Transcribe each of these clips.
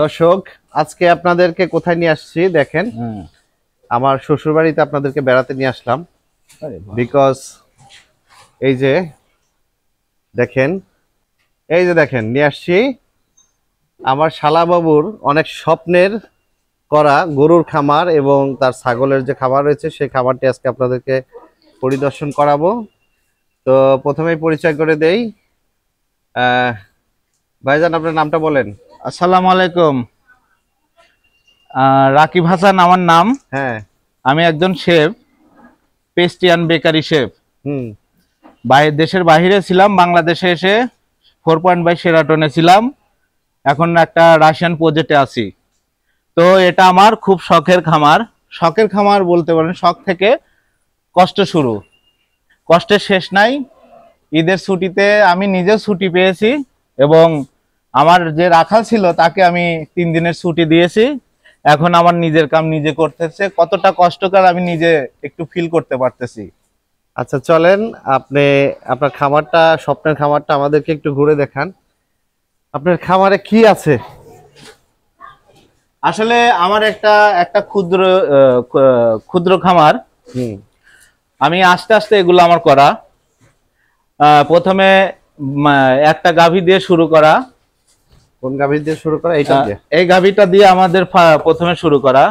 দর্শক, আজকে আপনাদেরকে কোথায় নিয়ে আসছি দেখেন। আমার শ্বশুর বাড়িতে আপনাদেরকে বেড়াতে নিয়ে আসলাম। বিকজ এই যে দেখেন নিয়ে আসছি আমার শালাবাবুর অনেক স্বপ্নের করা গরুর খামার এবং তার ছাগলের যে খামার রয়েছে সেই খামারটি আজকে আপনাদেরকে পরিদর্শন করাবো। তো প্রথমেই পরিচয় করে দেই। ভাইজান, আপনার নামটা বলেন। আসসালামু আলাইকুম। রাকিব হাসান আমার নাম। হ্যাঁ, আমি একজন শেফ, পেস্ট্রিয়ান বেকারি শেফ। দেশের বাইরে ছিলাম, বাংলাদেশে এসে 4.5 শেরাটনে ছিলাম। এখন একটা রাশিয়ান প্রজেক্টে আছি। তো এটা আমার খুব শখের খামার। শখের খামার বলতে পারেন, শখ থেকে কষ্ট শুরু, কষ্টের শেষ নাই। ঈদের ছুটিতে আমি নিজে ছুটি পেয়েছি এবং আমার যে রাখাল ছিল তাকে আমি 3 দিনের ছুটি দিয়েছি। এখন আমার নিজের কাম নিজে করতেছে, কতটা কষ্টকর আমি নিজে একটু ফিল করতে পারতেছি। আচ্ছা চলেন, আপনি আপনার খামারটা, স্বপ্নের খামারটা আমাদেরকে একটু ঘুরে দেখান। আপনার খামারে কি আছে? আসলে আমার একটা ক্ষুদ্র খামার। আমি আস্তে আস্তে এগুলো আমার করা। প্রথমে একটা গাভী দিয়ে শুরু করা। কোন গাভী দিয়ে শুরু করা? এই গাভীটা দিয়ে আমাদের প্রথমে শুরু করা।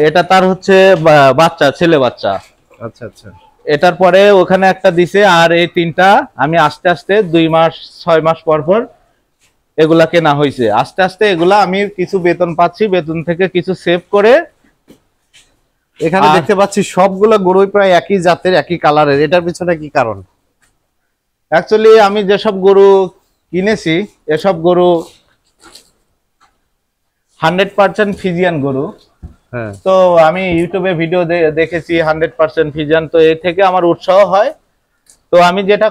এটা তার হচ্ছে বাচ্চা, ছেলে বাচ্চা। আচ্ছা আচ্ছা। এটার পরে ওখানে একটা দিছে, আর এই 3টা আমি আস্তে আস্তে 2 মাস 6 মাস পর পর এগুলা কেনা হয়েছে। আস্তে আস্তে এগুলা আমি কিছু বেতন পাচ্ছি, বেতন থেকে কিছু সেভ করে। এখানে দেখতে পাচ্ছি সবগুলো গরুই প্রায় একই জাতের, একই কালারের। এটার পিছনে কি কারণ? অ্যাকচুয়ালি আমি যেসব গরু কিনেছি এসব গরু 100% ফিজিয়ান গরু। তো আমি ইউটিউবে ভিডিও দেখেছি 100% ফিজিয়ান। তো এই থেকে আমার উৎসাহ হয়। তো আমি যেটা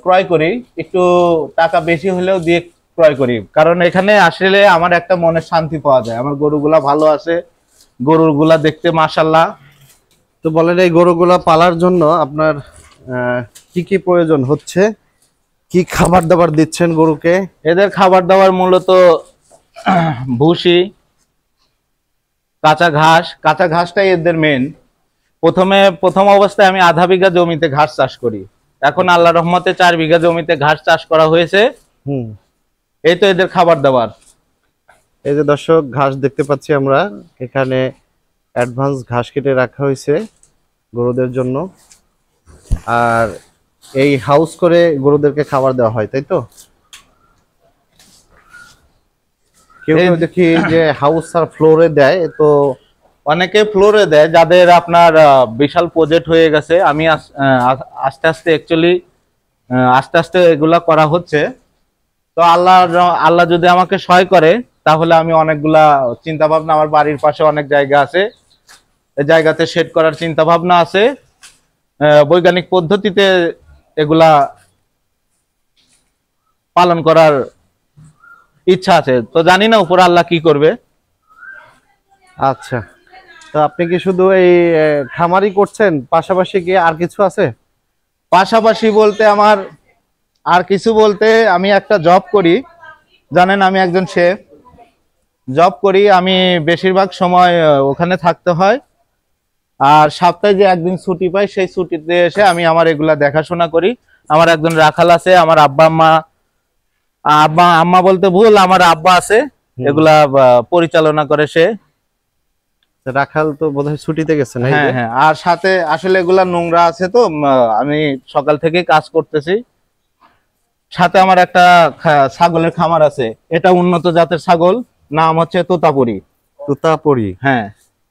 ক্রয় করি একটু টাকা বেশি হলেও দিয়ে ক্রয় করি, কারণ এখানে আসলে আমার একটা মনে শান্তি পাওয়া যায়। আমার গরুগুলা ভালো আছে, গরুগুলা দেখতে মাশাআল্লাহ। তো বলেন, এই গরুগুলা পালার জন্য আপনার কি কি প্রয়োজন হচ্ছে? কি খাবার দাবার দিচ্ছেন গরুকে? এদের খাবার দাবার মূলত ভুসি, কাঁচা ঘাস। কাঁচা ঘাসটাই এদের মেন। প্রথম অবস্থায় আমি আধা বিঘা জমিতে ঘাস চাষ করি। এখন আল্লাহর রহমতে 4 বিঘা জমিতে ঘাস চাষ করা হয়েছে। এই তো এদের খাবার দাবার। এই যে দর্শক, ঘাস দেখতে পাচ্ছি আমরা এখানে। অ্যাডভান্স ঘাস কেটে রাখা হয়েছে গরুদের জন্য। আর এই হাউস করে গরুদেরকে খাবার দেওয়া হয়, তাই তো? কেউ দেখি যে হাউস আর ফ্লোরে দেয়। তো অনেকে ফ্লোরে দেয় যাদের আপনার বিশাল প্রজেক্ট হয়ে গেছে। আমি আস্তে আস্তে এগুলা করা হচ্ছে। তো আল্লাহ যদি আমাকে সহায় করে তাহলে আমি অনেকগুলা চিন্তা ভাবনা, আমার বাড়ির পাশে অনেক জায়গা আছে, এই জায়গাতে সেট করার চিন্তা ভাবনা আছে। বৈজ্ঞানিক পদ্ধতিতে এগুলা পালন করার ইচ্ছা আছে। তো জানি না উপর আল্লাহ কি করবে। আচ্ছা, তো আপনি কি শুধু এই খামারই করছেন, পাশাপাশি কি আর কিছু আছে? পাশাপাশি বলতে আমার আর কিছু বলতে, আমি একটা জব করি। জানেন, আমি একজন শেফ, জব করি। আমি বেশিরভাগ সময় ওখানে থাকতে হয়। আর সপ্তাহে যে একদিন ছুটি পাই, সেই ছুটিতে এসে আমি আমার এগুলা দেখাশোনা করি। আমার একজন রাখাল আছে, আমার আম্মা বলতে ভুল, আমার আব্বা আছে, এগুলা পরিচালনা করে সে। রাখাল তো বোধহয় ছুটিতে গেছে না? হ্যাঁ হ্যাঁ। আর সাথে আসলে এগুলা নোংরা আছে, তো আমি সকাল থেকে কাজ করতেছি। সাথে আমার একটা ছাগলের খামার আছে। এটা উন্নত জাতের ছাগল, নাম হচ্ছে তোতাপুরি। তোতাপুরি? হ্যাঁ,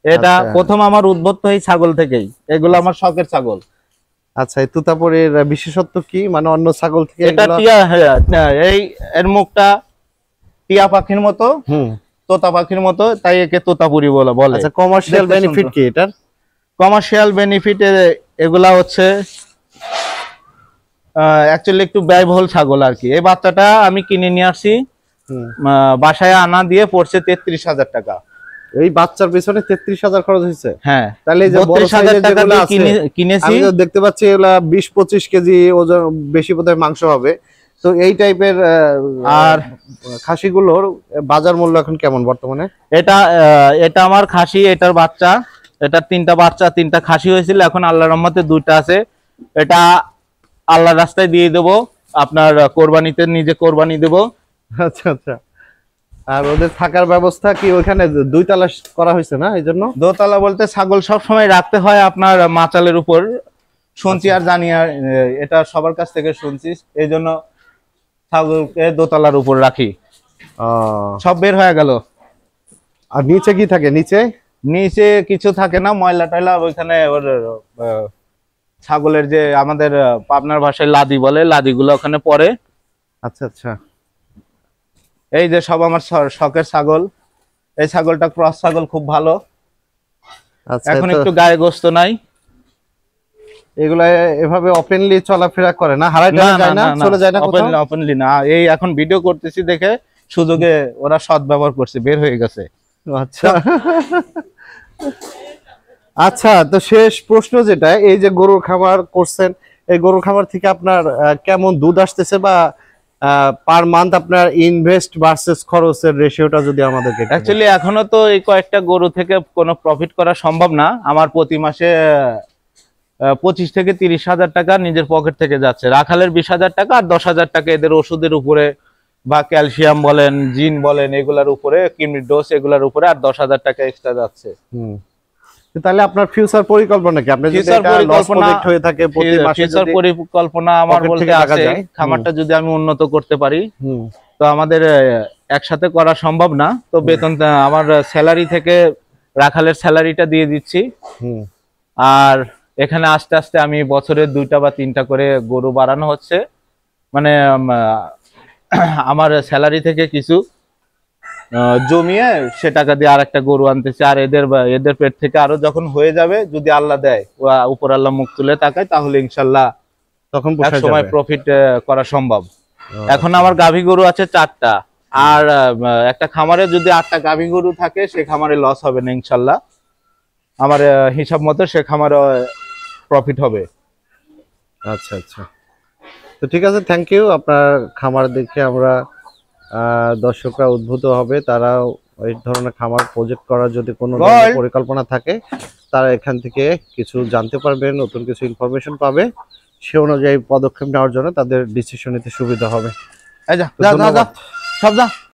এটা প্রথম আমার উদ্বুদ্ধ এই ছাগল থেকেই। এগুলো আমার শখের ছাগল। আচ্ছা, এই তোতাপুরির বিশেষত্ব কি? মানে অন্য ছাগল থেকে এটা এর মুখটা টিয়া পাখির মতো, তোতা পাখির মতো, তাই একে তোতাপুরি বলে। আচ্ছা, কমার্শিয়াল বেনিফিট কি এটার? কমার্শিয়াল বেনিফিট এগুলা হচ্ছে অ্যাকচুয়ালি একটু ব্যয়বহুল ছাগল আর কি। এই বাচ্চাটা আমি কিনে নিয়ে আসি, বাসায় আনা দিয়ে পড়ছে 33,000 টাকা। এই বাচ্চার পিছনে 33,000 খরচ হয়েছে? হ্যাঁ। তাহলে যে 32,000 টাকা দিয়ে কিনেছি। আমি দেখতে পাচ্ছি এগুলা 20-25 কেজি ওজন, বেশি বোধহয় মাংস হবে। তো এই টাইপের আর খাসিগুলোর বাজার মূল্য এখন কেমন বর্তমানে? এটা আমার খাসি, এটার বাচ্চা, এটার 3টা বাচ্চা 3টা খাসি হয়েছিল, এখন আল্লাহর রহমতে 2টা আছে। এটা আল্লাহর রাস্তায় দিয়ে দেবো, আপনার কোরবানিতে নিজে কোরবানি দেবো। আচ্ছা আচ্ছা। আর ওদের থাকার ব্যবস্থা কি ওখানে 2 তলা করা হয়েছে না, এই জন্য? দোতলা বলতে ছাগল সব সময় রাখতে হয় আপনার মাচালের উপর, শুনছি আর জানি, আর এটা সবার কাছ থেকে শুনছি, এই জন্য ছাগলকে দোতলার উপর রাখি। সব বের হয়ে গেল। আর নিচে কি থাকে? নিচে কিছু থাকে না, ময়লা টয়লা ওইখানে ওর ছাগলের যে আমাদের পাবনার ভাষায় লাদি বলে, লাদিগুলো ওখানে পড়ে। আচ্ছা আচ্ছা। এই যে সব আমার শখের ছাগল, এই ছাগলটা ক্রস ছাগল, খুব ভালো। আচ্ছা, এখন একটু গায়ে গোস্ত নাই। এগুলা এভাবে ওপেনলি চলাফেরা করে না, হারাই যায় না, চলে যায় না কোথাও? ওপেনলি না, এই এখন ভিডিও করতেছি দেখে সুযোগে ওরা সৎ ব্যবহার করছে, বের হয়ে গেছে। আচ্ছা আচ্ছা। তো শেষ প্রশ্ন যেটা, এই যে গরুর খামার করছেন, এই গরুর খামার থেকে আপনার কেমন দুধ আসতেছে, বা পার মান্থ আপনার ইনভেস্ট ভার্সেস খরচের রেশিওটা যদি আমাদেরকে? অ্যাকচুয়ালি এখনো তো এই কয়েকটা গরু থেকে কোনো প্রফিট করা সম্ভব না। আমার প্রতি মাসে 25 থেকে 30 হাজার টাকা নিজের পকেট থেকে যাচ্ছে, রাখালের 20 হাজার টাকা, আর 10 হাজার টাকা এদের ওষুধের উপরে, বা ক্যালসিয়াম বলেন, জিন বলেন, এগুলার উপরে, কিডনির ডোজ এগুলার উপরে, আর 10 হাজার টাকা এক্সট্রা যাচ্ছে। তাহলে আপনার ফিউচার পরিকল্পনা কি? আপনি যদি এটা লস প্রজেক্ট হয়ে থাকে প্রতি মাসে, ফিউচার পরিকল্পনা আমার বলতে আছে, খামারটা যদি আমি উন্নত করতে পারি, তো আমাদের একসাথে করা সম্ভব না। তো বেতন আমার স্যালারি থেকে রাখালের স্যালারিটা দিয়ে দিচ্ছি, আর এখানে আস্তে আস্তে আমি বছরে 2টা বা 3টা করে গরু বাড়ানো হচ্ছে, মানে আমার স্যালারি থেকে কিছু জমিয়ে সে টাকা দিয়ে আর একটা গরু আনতেছি। আর এদের পেট থেকে আরো যখন হয়ে যাবে, যদি আল্লাহ দেয়, উপর আল্লাহ মুখ তুলে তাকায়, তাহলে ইনশাল্লাহ তখন সময় প্রফিট করা সম্ভব। এখন আমার গাভী গরু আছে 4টা, আর একটা খামারে যদি 8টা গাভী গরু থাকে, সে খামারে লস হবে না ইনশাল্লাহ। আমার হিসাব মতো সে খামারে প্রফিট হবে। আচ্ছা আচ্ছা। তো ঠিক আছে, থ্যাংক ইউ। আপনার খামার দেখে আমরা দর্শকরা উদ্ভূত হবে, তারা এই ধরনের খামার প্রজেক্ট করার যদি কোনো পরিকল্পনা থাকে, তারা এখান থেকে কিছু জানতে পারবে, নতুন কিছু ইনফরমেশন পাবে, সে অনুযায়ী পদক্ষেপ নেওয়ার জন্য তাদের ডিসিশন নিতে সুবিধা হবে। সব যা